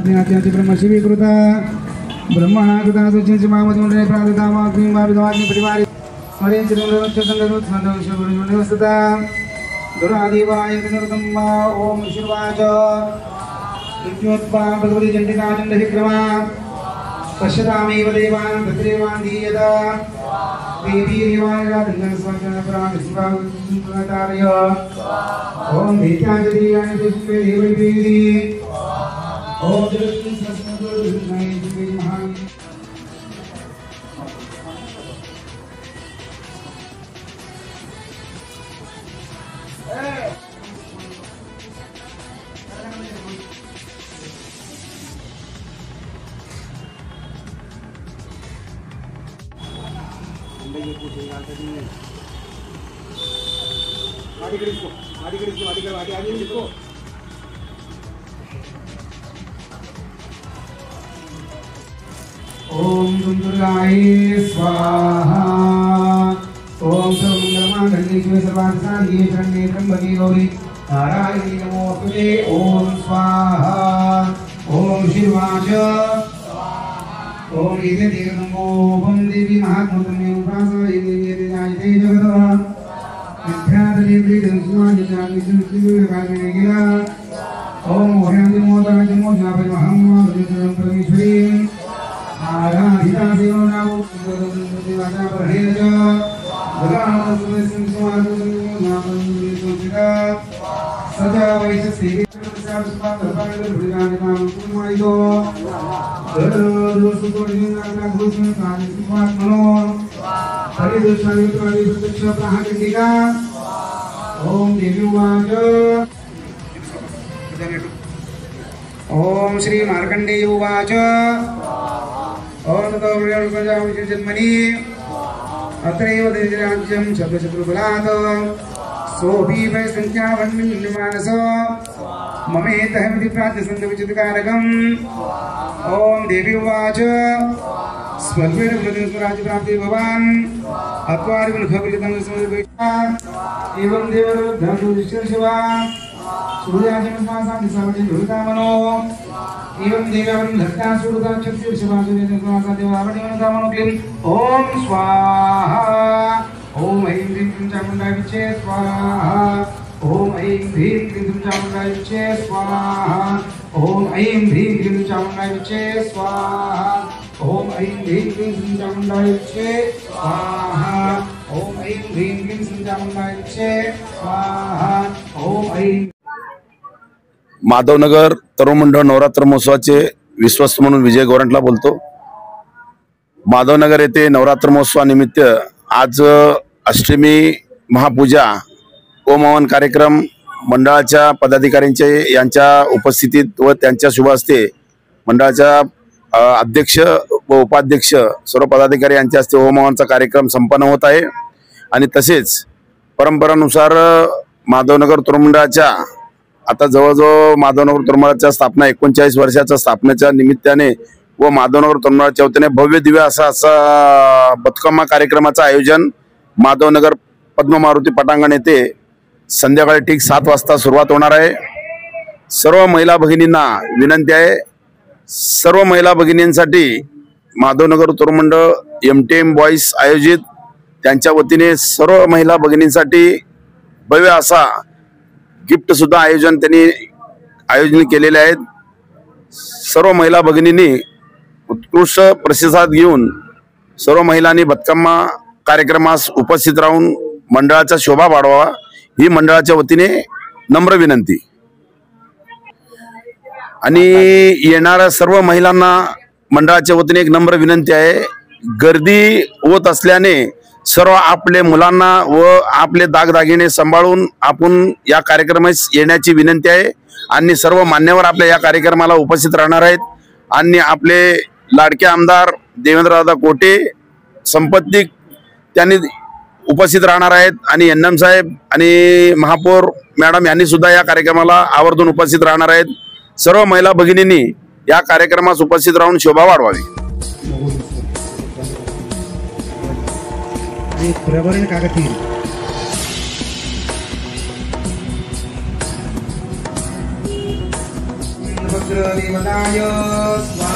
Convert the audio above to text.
अज्ञात्याचे ब्रह्मशिवीकृता ब्रह्मणा कृता सचिन मामदमुंडे प्रादता वाग्मी वाविदवाग्मी परिवारि स्मरेण चिरंजनोच्च संगणोत्सवं शिवगुरुनिवसता दुरादिवाय नरतम्मा ओम शिवाच इत्योत्पा भगवती चंडिका चंडविक्रमा पश्यतामेव देवान् तत्रेवान् दीयता देवी देवान् राधनं स्वजनपरां शिवावतारय ओम दैत्याजदीयानि पुष्पे देवैवेदी ओम जगत्ति सस्मदुर्गुणाय दिवे महान् ओम दुर्गाय स्वाहा ओम सर्वमंगलमांगल्ये शिवे सर्वार्थसाधिके शरण्ये त्र्यंबके गौरी नारायणी नमोस्तुते ओम स्वाहा ओम शिवाच ओम इति नमो ओम देवी महात्मने उपासये देवी जायते जगतः विद्यादेवी दंसुमानि जानि सुविभागे गिला ओम ओह्यंति मोदराज मोजापे महामहादेवं परमेश्वरी आराधिता देवनामो देवता परहेज भगवान सुमसिंहवादुनामनिसुचिता सदा वैश्यसे सर्वस्वादपादं भुजानां कुमारितो दरदोसुतोनिनाना घोषण कालिस्वात्मनो परिदोषायुक्तानि प्रत्यक्ष प्राहकृतिका ओम देव्युवाच ओम श्री मार्कंडेय उवाच ओम ततो जन्मनि अत्रैव देवराज्यं शब्दशत्रुबलात् सोऽपि वै संख्यावन्निर्मानस ममेतहमिति प्रार्थसन्दविचितकारकम् ओम देवी उवाच स्वल्पेन स्वराज्यप्राप्ति भवान् अत्वारिगुणखविलितं समर्पयित्वा एवं देवरुद्धनुशिवा सूर्याजनस्वासादिसावटे भूतामनो एवं देवावरं धत्ता सुरता क्षत्रियशिवासुरेजनस्वासा देवावटे मनोकामनो क्लीं ओम स्वाहा ओम ऐं ह्रीं क्लीं चामुण्डाय विच्चे स्वाहा ओम ऐं ह्रीं क्लीं चामुण्डाय विच्चे स्वाहा ओम ऐं ह्रीं क्लीं चामुण्डाय विच्चे स्वाहा ओम ऐं ह्रीं क्लीं चामुण्डाय विच्चे स्वाहा ओम ऐं ह्रीं क्लीं चामुण्डाय विच्चे स्वाहा ओम ऐं माधवनगर तरुण मंडळ नवरात्र महोत्सवाचे विश्वस्त म्हणून विजय गोरंटला बोलतो। माधवनगर येथे नवरात्र महोत्सवानिमित्त आज अष्टमी महापूजा ओम हवन कार्यक्रम मंडळाच्या पदाधिकाऱ्यांचे यांच्या उपस्थितीत व त्यांच्या शुभ हस्ते मंडळाच्या अध्यक्ष व उपाध्यक्ष सर्व पदाधिकारी यांच्या हस्ते ओम हवनचा कार्यक्रम संपन्न होत आहे। आणि तसेच परंपरानुसार माधवनगर तरुण मंडळाच्या आता जवळजवळ माधवनगर तरुण मंडळाच्या स्थापना 39 वर्षाच्या स्थापनेच्या निमित्ताने व माधवनगर तरुण मंडळाच्या वतीने भव्य दिव्य असा बतकम्मा कार्यक्रमाचं आयोजन माधवनगर पद्ममारुती पटांगण येथे संध्याकाळी ठीक 7 वाजता सुरुवात होणार आहे। सर्व महिला भगिनींना विनंती आहे, सर्व महिला भगिनींसाठी माधवनगर तरुण मंडळ MTM बॉईज आयोजित त्यांच्या वतीने सर्व महिला भगिनींसाठी भव्य असा गिफ्ट सुद्धा आयोजन केलेले आहेत। सर्व महिला भगिनींनी उत्कृष्ट प्रतिसाद घेऊन सर्व महिलांनी बतकम्मा कार्यक्रमास उपस्थित राहून मंडळाचा शोभा वाढवावा ही मंडळाच्या वतीने नम्र विनंती। आणि येणाऱ्या सर्व महिलांना मंडळाच्या वतीने एक नम्र विनंती आहे, गर्दी होत असल्याने सर्व आपले मुलांना व आपले दागदागिने सांभाळून आपण या कार्यक्रमास येण्याची विनंती आहे। आणि सर्व मान्यवर आपल्या या कार्यक्रमाला उपस्थित राहणार आहेत। आणि आपले लाडके आमदार देवेंद्रदादा कोटे संपत्ती त्यांनी उपस्थित राहणार आहेत आणि NM साहेब आणि महापौर मॅडम यांनी सुद्धा या कार्यक्रमाला आवर्जून उपस्थित राहणार आहेत। सर्व महिला भगिनींनी या कार्यक्रमास उपस्थित राहून शोभा वाढवावी। पर्यावरण कागद रुद्रदेवताय स्वाहा